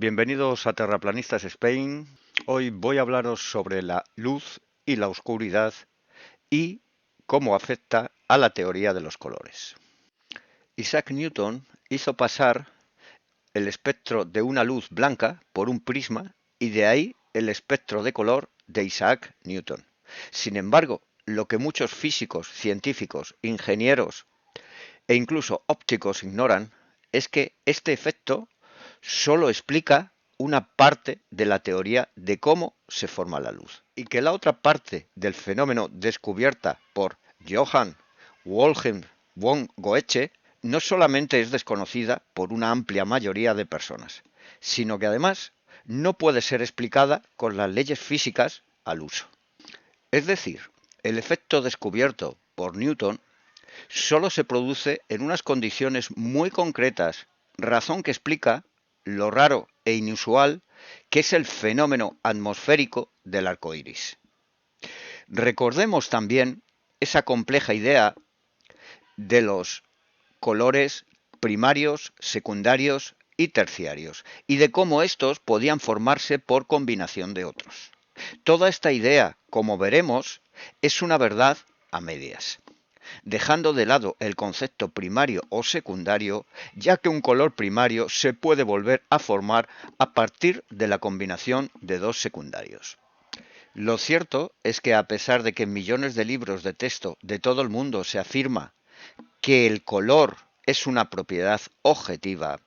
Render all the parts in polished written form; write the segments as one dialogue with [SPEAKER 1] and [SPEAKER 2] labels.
[SPEAKER 1] Bienvenidos a Terraplanistas Spain. Hoy voy a hablaros sobre la luz y la oscuridad y cómo afecta a la teoría de los colores. Isaac Newton hizo pasar el espectro de una luz blanca por un prisma y de ahí el espectro de color de Isaac Newton. Sin embargo, lo que muchos físicos, científicos, ingenieros e incluso ópticos ignoran es que este efecto solo explica una parte de la teoría de cómo se forma la luz y que la otra parte del fenómeno descubierta por Johann Wilhelm von Goethe no solamente es desconocida por una amplia mayoría de personas, sino que además no puede ser explicada con las leyes físicas al uso. Es decir, el efecto descubierto por Newton solo se produce en unas condiciones muy concretas, razón que explica lo raro e inusual que es el fenómeno atmosférico del arco iris. Recordemos también esa compleja idea de los colores primarios, secundarios y terciarios, y de cómo estos podían formarse por combinación de otros. Toda esta idea, como veremos, es una verdad a medias, dejando de lado el concepto primario o secundario, ya que un color primario se puede volver a formar a partir de la combinación de dos secundarios. Lo cierto es que a pesar de que en millones de libros de texto de todo el mundo se afirma que el color es una propiedad objetiva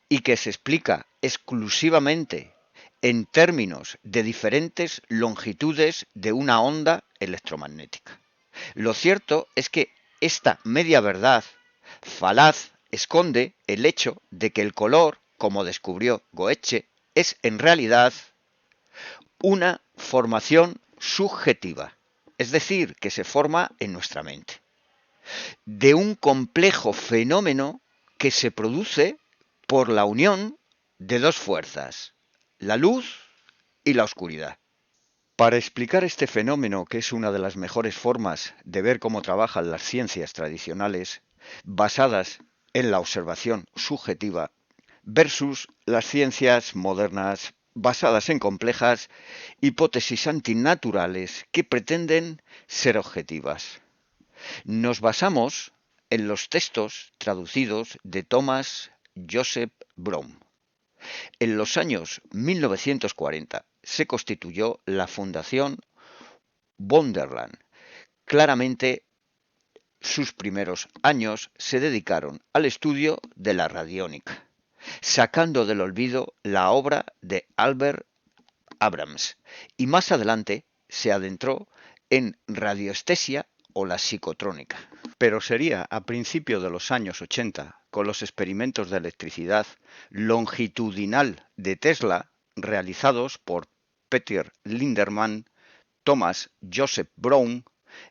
[SPEAKER 1] y que se explica exclusivamente en términos de diferentes longitudes de una onda electromagnética. Lo cierto es que esta media verdad falaz esconde el hecho de que el color, como descubrió Goethe, es en realidad una formación subjetiva, es decir, que se forma en nuestra mente, de un complejo fenómeno que se produce por la unión de dos fuerzas, la luz y la oscuridad. Para explicar este fenómeno, que es una de las mejores formas de ver cómo trabajan las ciencias tradicionales, basadas en la observación subjetiva, versus las ciencias modernas basadas en complejas hipótesis antinaturales que pretenden ser objetivas. Nos basamos en los textos traducidos de Thomas Joseph Brown. En los años 1940 se constituyó la Fundación Wonderland. Claramente, sus primeros años se dedicaron al estudio de la radiónica, sacando del olvido la obra de Albert Abrams, y más adelante se adentró en radioestesia o la psicotrónica. Pero sería a principios de los años 80, con los experimentos de electricidad longitudinal de Tesla realizados por Peter Lindemann, Thomas Joseph Brown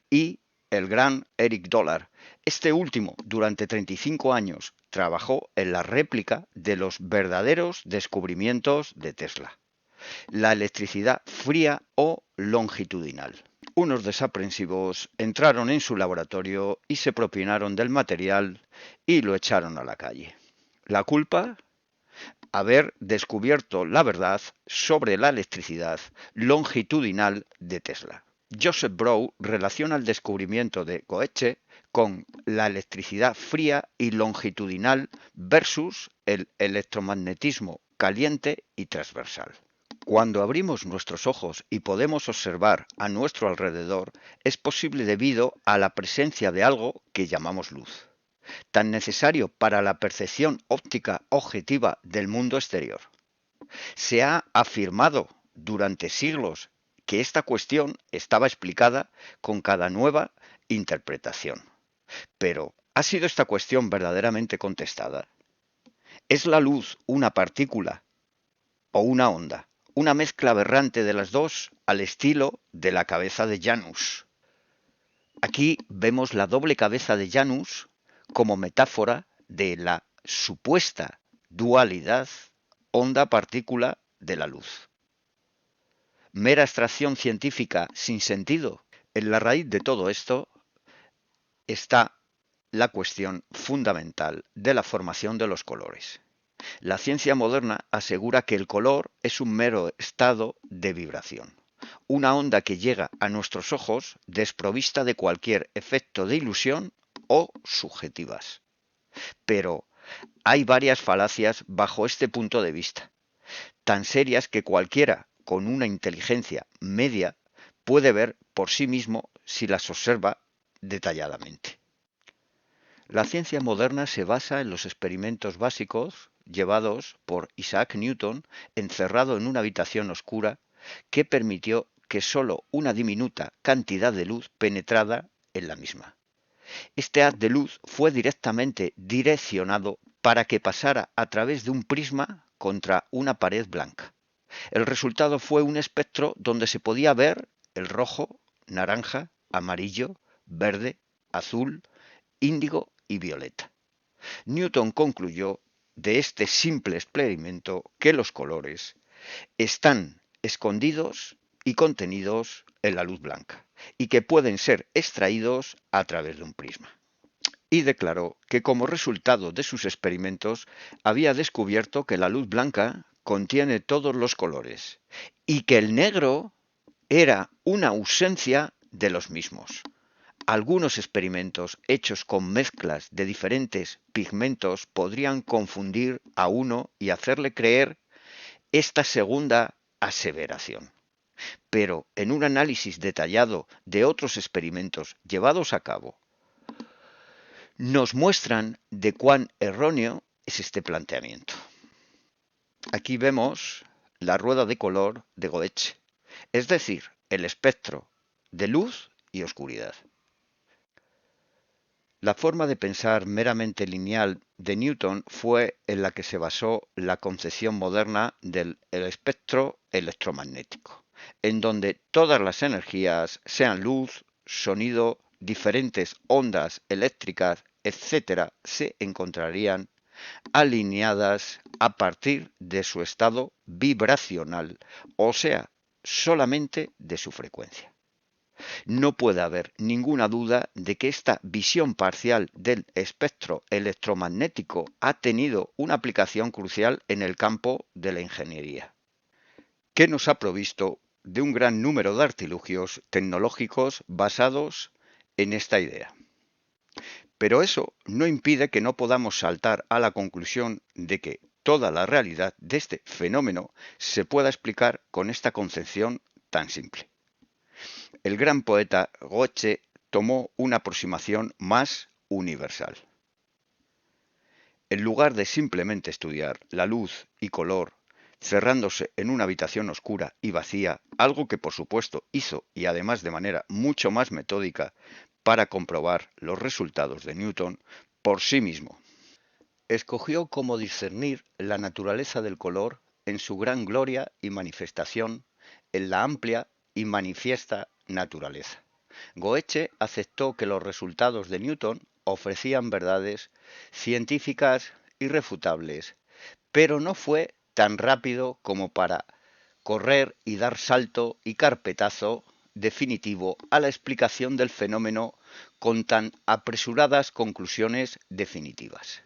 [SPEAKER 1] y el gran Eric Dollar. Este último, durante 35 años, trabajó en la réplica de los verdaderos descubrimientos de Tesla: la electricidad fría o longitudinal. Unos desaprensivos entraron en su laboratorio y se propinaron del material y lo echaron a la calle. ¿La culpa? Haber descubierto la verdad sobre la electricidad longitudinal de Tesla. Joseph Brown relaciona el descubrimiento de Goethe con la electricidad fría y longitudinal versus el electromagnetismo caliente y transversal. Cuando abrimos nuestros ojos y podemos observar a nuestro alrededor, es posible debido a la presencia de algo que llamamos luz, tan necesario para la percepción óptica objetiva del mundo exterior. Se ha afirmado durante siglos que esta cuestión estaba explicada con cada nueva interpretación. Pero, ¿ha sido esta cuestión verdaderamente contestada? ¿Es la luz una partícula o una onda? Una mezcla aberrante de las dos al estilo de la cabeza de Janus. Aquí vemos la doble cabeza de Janus como metáfora de la supuesta dualidad onda-partícula de la luz. Mera abstracción científica sin sentido. En la raíz de todo esto está la cuestión fundamental de la formación de los colores. La ciencia moderna asegura que el color es un mero estado de vibración, una onda que llega a nuestros ojos desprovista de cualquier efecto de ilusión o subjetivas. Pero hay varias falacias bajo este punto de vista, tan serias que cualquiera con una inteligencia media puede ver por sí mismo si las observa detalladamente. La ciencia moderna se basa en los experimentos básicos llevados por Isaac Newton encerrado en una habitación oscura que permitió que sólo una diminuta cantidad de luz penetrara en la misma. Este haz de luz fue directamente direccionado para que pasara a través de un prisma contra una pared blanca. El resultado fue un espectro donde se podía ver el rojo, naranja, amarillo, verde, azul, índigo y violeta. Newton concluyó de este simple experimento que los colores están escondidos y contenidos en la luz blanca y que pueden ser extraídos a través de un prisma. Y declaró que como resultado de sus experimentos había descubierto que la luz blanca contiene todos los colores y que el negro era una ausencia de los mismos. Algunos experimentos hechos con mezclas de diferentes pigmentos podrían confundir a uno y hacerle creer esta segunda aseveración. Pero en un análisis detallado de otros experimentos llevados a cabo, nos muestran de cuán erróneo es este planteamiento. Aquí vemos la rueda de color de Goethe, es decir, el espectro de luz y oscuridad. La forma de pensar meramente lineal de Newton fue en la que se basó la concepción moderna del espectro electromagnético, en donde todas las energías, sean luz, sonido, diferentes ondas eléctricas, etc., se encontrarían alineadas a partir de su estado vibracional, o sea, solamente de su frecuencia. No puede haber ninguna duda de que esta visión parcial del espectro electromagnético ha tenido una aplicación crucial en el campo de la ingeniería, que nos ha provisto de un gran número de artilugios tecnológicos basados en esta idea. Pero eso no impide que no podamos saltar a la conclusión de que toda la realidad de este fenómeno se pueda explicar con esta concepción tan simple. El gran poeta Goethe tomó una aproximación más universal. En lugar de simplemente estudiar la luz y color cerrándose en una habitación oscura y vacía, algo que por supuesto hizo y además de manera mucho más metódica para comprobar los resultados de Newton por sí mismo, escogió cómo discernir la naturaleza del color en su gran gloria y manifestación en la amplia y manifiesta naturaleza. Goethe aceptó que los resultados de Newton ofrecían verdades científicas irrefutables, pero no fue tan rápido como para correr y dar salto y carpetazo definitivo a la explicación del fenómeno con tan apresuradas conclusiones definitivas.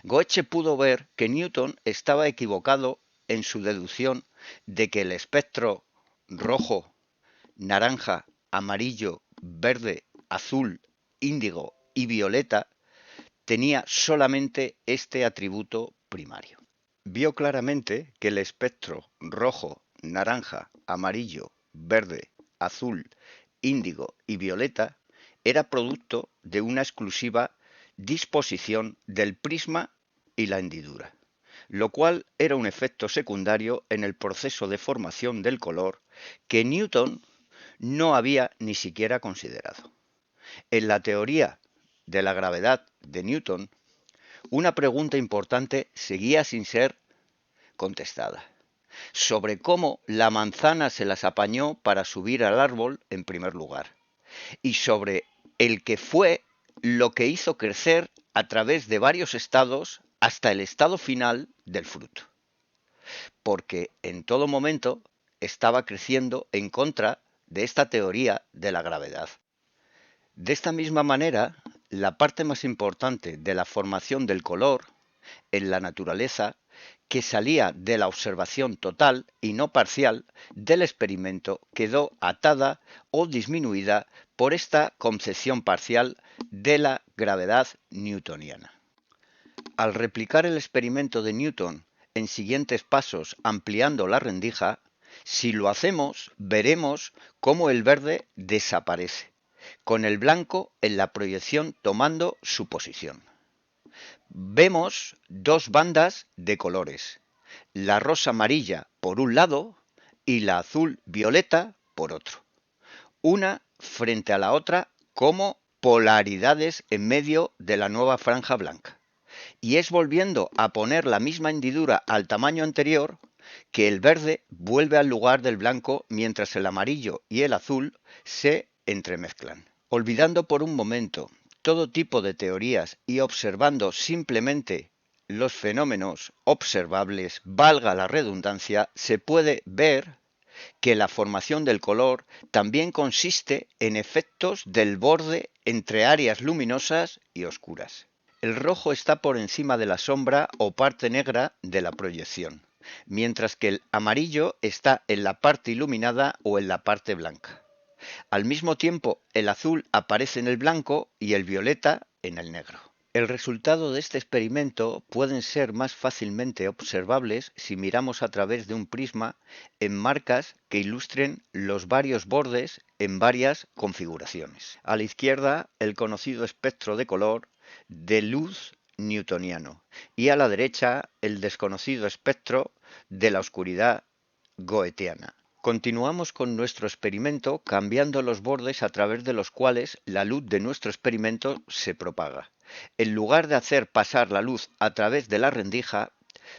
[SPEAKER 1] Goethe pudo ver que Newton estaba equivocado en su deducción de que el espectro rojo, naranja, amarillo, verde, azul, índigo y violeta tenía solamente este atributo primario. Vio claramente que el espectro rojo, naranja, amarillo, verde, azul, índigo y violeta era producto de una exclusiva disposición del prisma y la hendidura, lo cual era un efecto secundario en el proceso de formación del color que Newton no había ni siquiera considerado. En la teoría de la gravedad de Newton, una pregunta importante seguía sin ser contestada, sobre cómo la manzana se las apañó para subir al árbol en primer lugar, y sobre el que fue lo que hizo crecer a través de varios estados hasta el estado final del fruto, porque en todo momento estaba creciendo en contra de esta teoría de la gravedad. De esta misma manera, la parte más importante de la formación del color en la naturaleza que salía de la observación total y no parcial del experimento quedó atada o disminuida por esta concepción parcial de la gravedad newtoniana. Al replicar el experimento de Newton en siguientes pasos ampliando la rendija, si lo hacemos, veremos cómo el verde desaparece, con el blanco en la proyección tomando su posición. Vemos dos bandas de colores, la rosa amarilla por un lado y la azul violeta por otro, una frente a la otra como polaridades en medio de la nueva franja blanca. Y es volviendo a poner la misma hendidura al tamaño anterior que el verde vuelve al lugar del blanco mientras el amarillo y el azul se entremezclan. Olvidando por un momento todo tipo de teorías y observando simplemente los fenómenos observables, valga la redundancia, se puede ver que la formación del color también consiste en efectos del borde entre áreas luminosas y oscuras. El rojo está por encima de la sombra o parte negra de la proyección, mientras que el amarillo está en la parte iluminada o en la parte blanca. Al mismo tiempo, el azul aparece en el blanco y el violeta en el negro. El resultado de este experimento pueden ser más fácilmente observables si miramos a través de un prisma en marcas que ilustren los varios bordes en varias configuraciones. A la izquierda, el conocido espectro de color de luz newtoniano y a la derecha, el desconocido espectro de la oscuridad goetiana. Continuamos con nuestro experimento cambiando los bordes a través de los cuales la luz de nuestro experimento se propaga. En lugar de hacer pasar la luz a través de la rendija,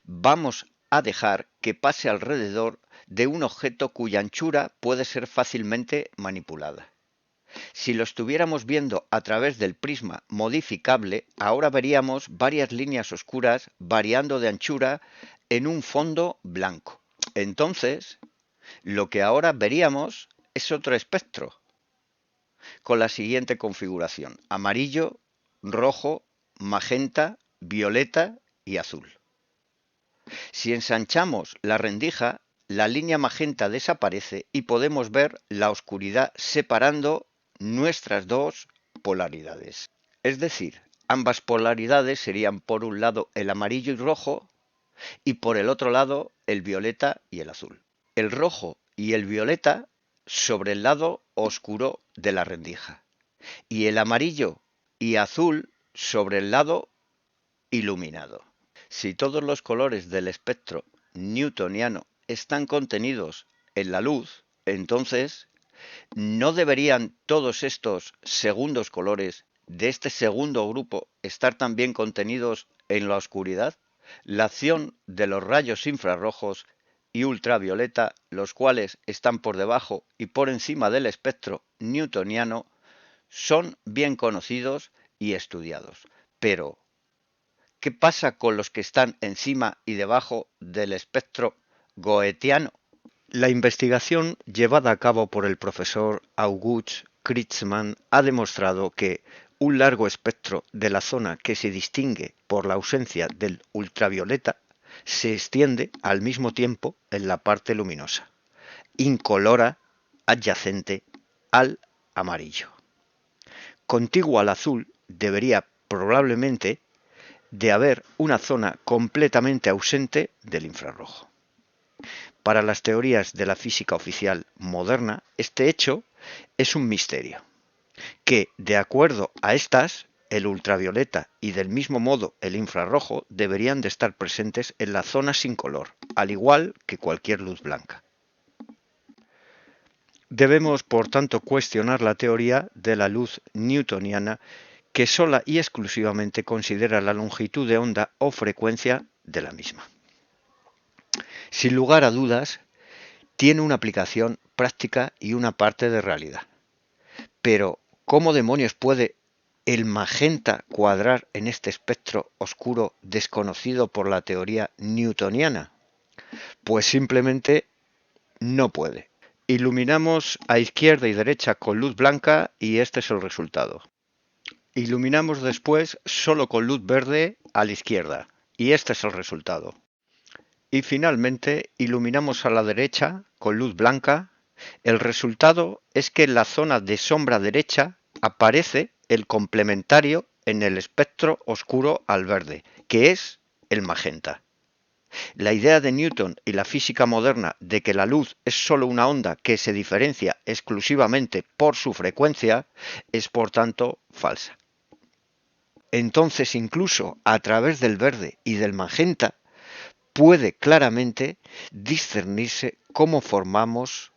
[SPEAKER 1] vamos a dejar que pase alrededor de un objeto cuya anchura puede ser fácilmente manipulada. Si lo estuviéramos viendo a través del prisma modificable, ahora veríamos varias líneas oscuras variando de anchura en un fondo blanco. Entonces, lo que ahora veríamos es otro espectro, con la siguiente configuración: amarillo, rojo, magenta, violeta y azul. Si ensanchamos la rendija, la línea magenta desaparece y podemos ver la oscuridad separando nuestras dos polaridades. Es decir, ambas polaridades serían por un lado el amarillo y rojo y por el otro lado el violeta y el azul. El rojo y el violeta sobre el lado oscuro de la rendija y el amarillo y azul sobre el lado iluminado. Si todos los colores del espectro newtoniano están contenidos en la luz, entonces ¿no deberían todos estos segundos colores de este segundo grupo estar también contenidos en la oscuridad? La acción de los rayos infrarrojos y ultravioleta, los cuales están por debajo y por encima del espectro newtoniano, son bien conocidos y estudiados. Pero, ¿qué pasa con los que están encima y debajo del espectro goetiano? La investigación llevada a cabo por el profesor August Kritzmann ha demostrado que un largo espectro de la zona que se distingue por la ausencia del ultravioleta se extiende al mismo tiempo en la parte luminosa, incolora, adyacente al amarillo. Contiguo al azul debería probablemente de haber una zona completamente ausente del infrarrojo. Para las teorías de la física oficial moderna, este hecho es un misterio, que, de acuerdo a estas, el ultravioleta y del mismo modo el infrarrojo deberían de estar presentes en la zona sin color, al igual que cualquier luz blanca. Debemos, por tanto, cuestionar la teoría de la luz newtoniana, que sola y exclusivamente considera la longitud de onda o frecuencia de la misma. Sin lugar a dudas, tiene una aplicación práctica y una parte de realidad. Pero, ¿cómo demonios puede el magenta cuadrar en este espectro oscuro desconocido por la teoría newtoniana? Pues simplemente no puede. Iluminamos a izquierda y derecha con luz blanca y este es el resultado. Iluminamos después solo con luz verde a la izquierda y este es el resultado. y finalmente iluminamos a la derecha con luz blanca. El resultado es que en la zona de sombra derecha aparece el complementario en el espectro oscuro al verde, que es el magenta. La idea de Newton y la física moderna de que la luz es sólo una onda que se diferencia exclusivamente por su frecuencia es, por tanto, falsa. Entonces, incluso a través del verde y del magenta, puede claramente discernirse cómo formamos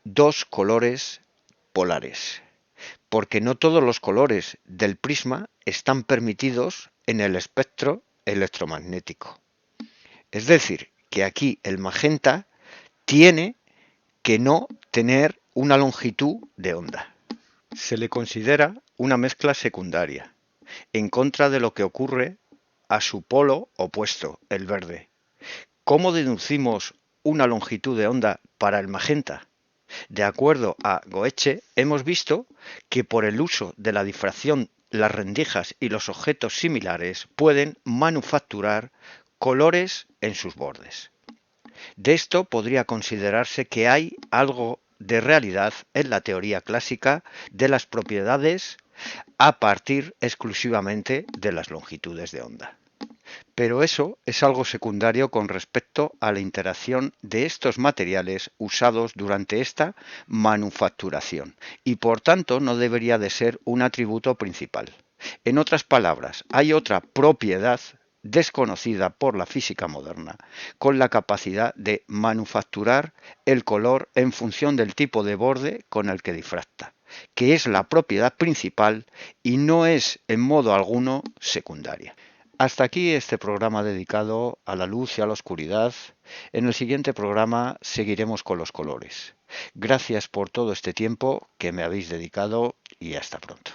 [SPEAKER 1] dos colores polares, porque no todos los colores del prisma están permitidos en el espectro electromagnético. Es decir, que aquí el magenta tiene que no tener una longitud de onda. Se le considera una mezcla secundaria, en contra de lo que ocurre a su polo opuesto, el verde. ¿Cómo deducimos una longitud de onda para el magenta? De acuerdo a Goethe, hemos visto que por el uso de la difracción, las rendijas y los objetos similares pueden manufacturar colores en sus bordes. De esto podría considerarse que hay algo de realidad en la teoría clásica de las propiedades a partir exclusivamente de las longitudes de onda. Pero eso es algo secundario con respecto a la interacción de estos materiales usados durante esta manufacturación y por tanto no debería de ser un atributo principal. En otras palabras, hay otra propiedad desconocida por la física moderna, con la capacidad de manufacturar el color en función del tipo de borde con el que difracta, que es la propiedad principal y no es en modo alguno secundaria. Hasta aquí este programa dedicado a la luz y a la oscuridad. En el siguiente programa seguiremos con los colores. Gracias por todo este tiempo que me habéis dedicado y hasta pronto.